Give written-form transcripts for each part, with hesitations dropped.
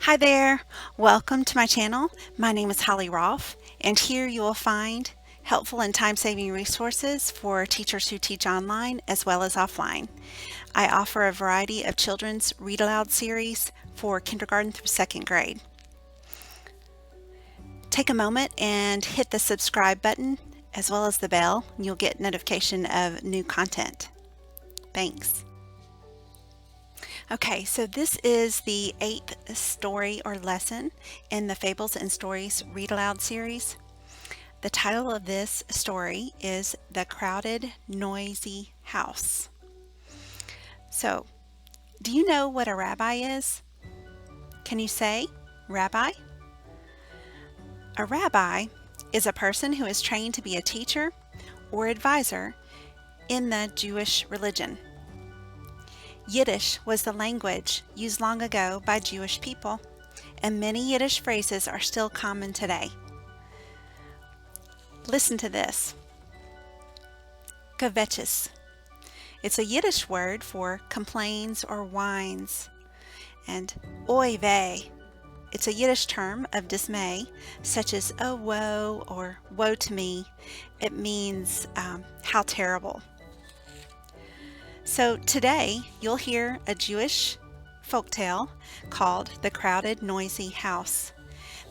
Hi there, welcome to my channel. My name is Holly Rolfe, and here you will find helpful and time-saving resources for teachers who teach online as well as offline. I offer a variety of children's read aloud series for kindergarten through second grade. Take a moment and hit the subscribe button as well as the bell, and you'll get notification of new content. Thanks. Okay, so this is the 8th story or lesson in the Fables and Stories Read Aloud series. The title of this story is The Crowded, Noisy House. So, do you know what a rabbi is? Can you say rabbi? A rabbi is a person who is trained to be a teacher or advisor in the Jewish religion. Yiddish was the language used long ago by Jewish people, and many Yiddish phrases are still common today. Listen to this. Kvetches. It's a Yiddish word for complains or whines. And oy vey. It's a Yiddish term of dismay, such as oh woe or woe to me. It means how terrible. So today you'll hear a Jewish folktale called The Crowded, Noisy House.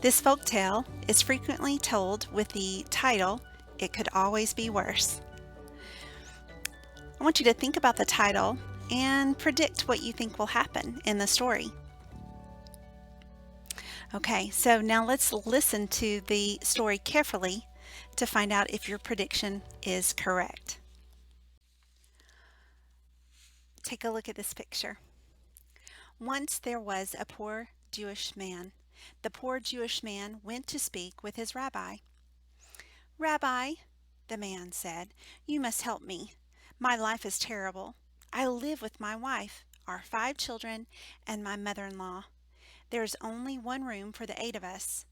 This folktale is frequently told with the title, It Could Always Be Worse. I want you to think about the title and predict what you think will happen in the story. Okay, so now let's listen to the story carefully to find out if your prediction is correct. Take a look at this picture. Once there was a poor Jewish man. The poor Jewish man went to speak with his rabbi. "Rabbi," the man said, "you must help me. My life is terrible. I live with my wife, our 5 children, and my mother-in-law. There is only one room for the 8 of us.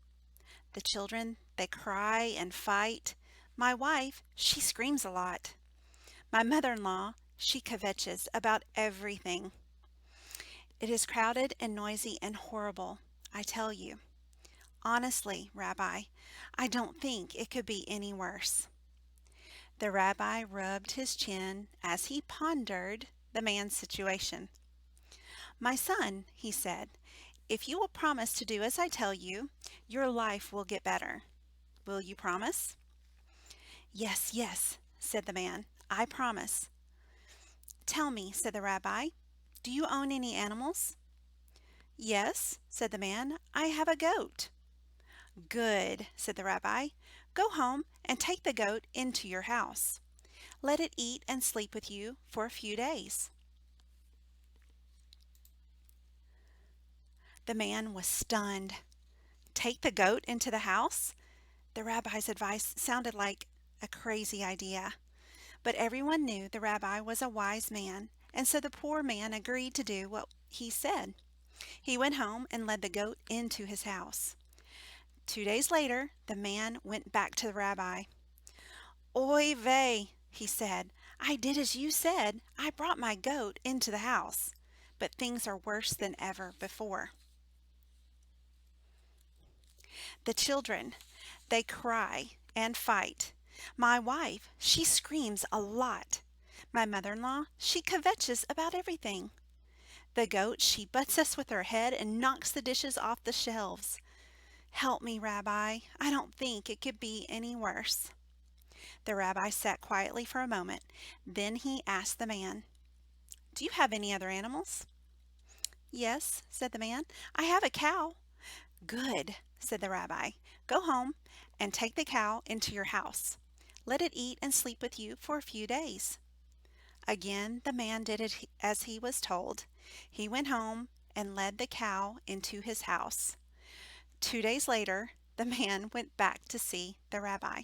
The children, they cry and fight. My wife, she screams a lot. My mother-in-law, she kvetches about everything. It is crowded and noisy and horrible, I tell you. Honestly, Rabbi, I don't think it could be any worse." The rabbi rubbed his chin as he pondered the man's situation. "My son," he said, "if you will promise to do as I tell you, your life will get better. Will you promise?" "Yes, yes," said the man, "I promise." "Tell me," said the rabbi, "do you own any animals?" "Yes," said the man, "I have a goat." "Good," said the rabbi. "Go home and take the goat into your house. Let it eat and sleep with you for a few days." The man was stunned. Take the goat into the house? The rabbi's advice sounded like a crazy idea. But everyone knew the rabbi was a wise man, and so the poor man agreed to do what he said. He went home and led the goat into his house. 2 days later, the man went back to the rabbi. "Oy vey," he said, "I did as you said. I brought my goat into the house, but things are worse than ever before. The children, they cry and fight. My wife, she screams a lot. My mother-in-law, she kvetches about everything. The goat, she butts us with her head and knocks the dishes off the shelves. Help me, Rabbi. I don't think it could be any worse." The rabbi sat quietly for a moment. Then he asked the man, "Do you have any other animals?" "Yes," said the man, "I have a cow." "Good," said the rabbi. "Go home and take the cow into your house. Let it eat and sleep with you for a few days." Again the man did it as he was told. He went home and led the cow into his house. 2 days later, the man went back to see the rabbi.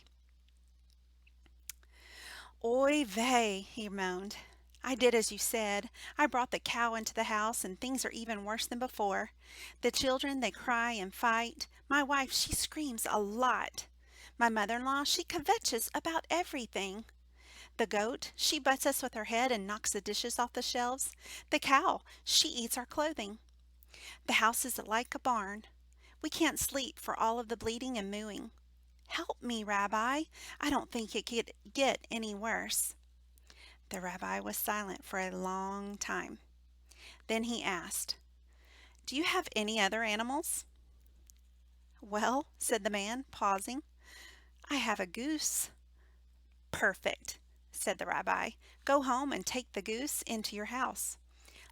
"Oy vey," he moaned. "I did as you said. I brought the cow into the house, and things are even worse than before. The children, they cry and fight. My wife, she screams a lot. My mother-in-law, she kvetches about everything. The goat, she butts us with her head and knocks the dishes off the shelves. The cow, she eats our clothing. The house is like a barn. We can't sleep for all of the bleating and mooing. Help me, Rabbi. I don't think it could get any worse." The rabbi was silent for a long time. Then he asked, "Do you have any other animals?" "Well," said the man, pausing, "I have a goose." "Perfect," said the rabbi. "Go home and take the goose into your house.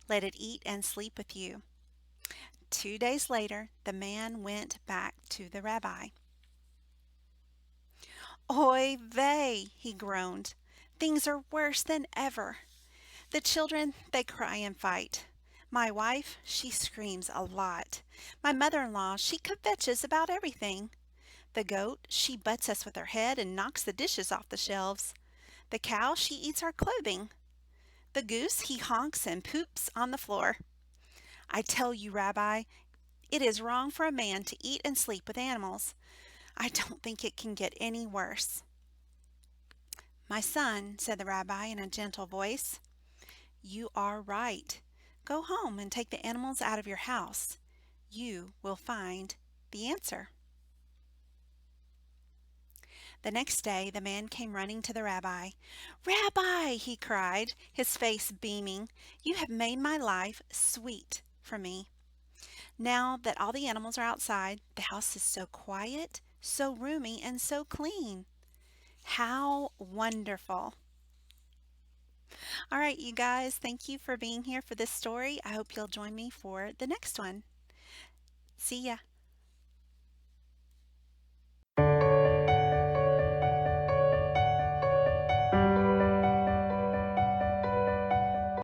Let it eat and sleep with you." 2 days later, the man went back to the rabbi. "Oy vey," he groaned. "Things are worse than ever. The children, they cry and fight. My wife, she screams a lot. My mother-in-law, she kvetches about everything. The goat, she butts us with her head and knocks the dishes off the shelves. The cow, she eats our clothing. The goose, he honks and poops on the floor. I tell you, Rabbi, it is wrong for a man to eat and sleep with animals. I don't think it can get any worse." "My son," said the rabbi in a gentle voice, "you are right. Go home and take the animals out of your house. You will find the answer." The next day the man came running to the rabbi. "Rabbi," he cried, his face beaming, "you have made my life sweet for me. Now that all the animals are outside, the house is so quiet, so roomy, and so clean. How wonderful!" All right, you guys, thank you for being here for this story. I hope you'll join me for the next one. See ya.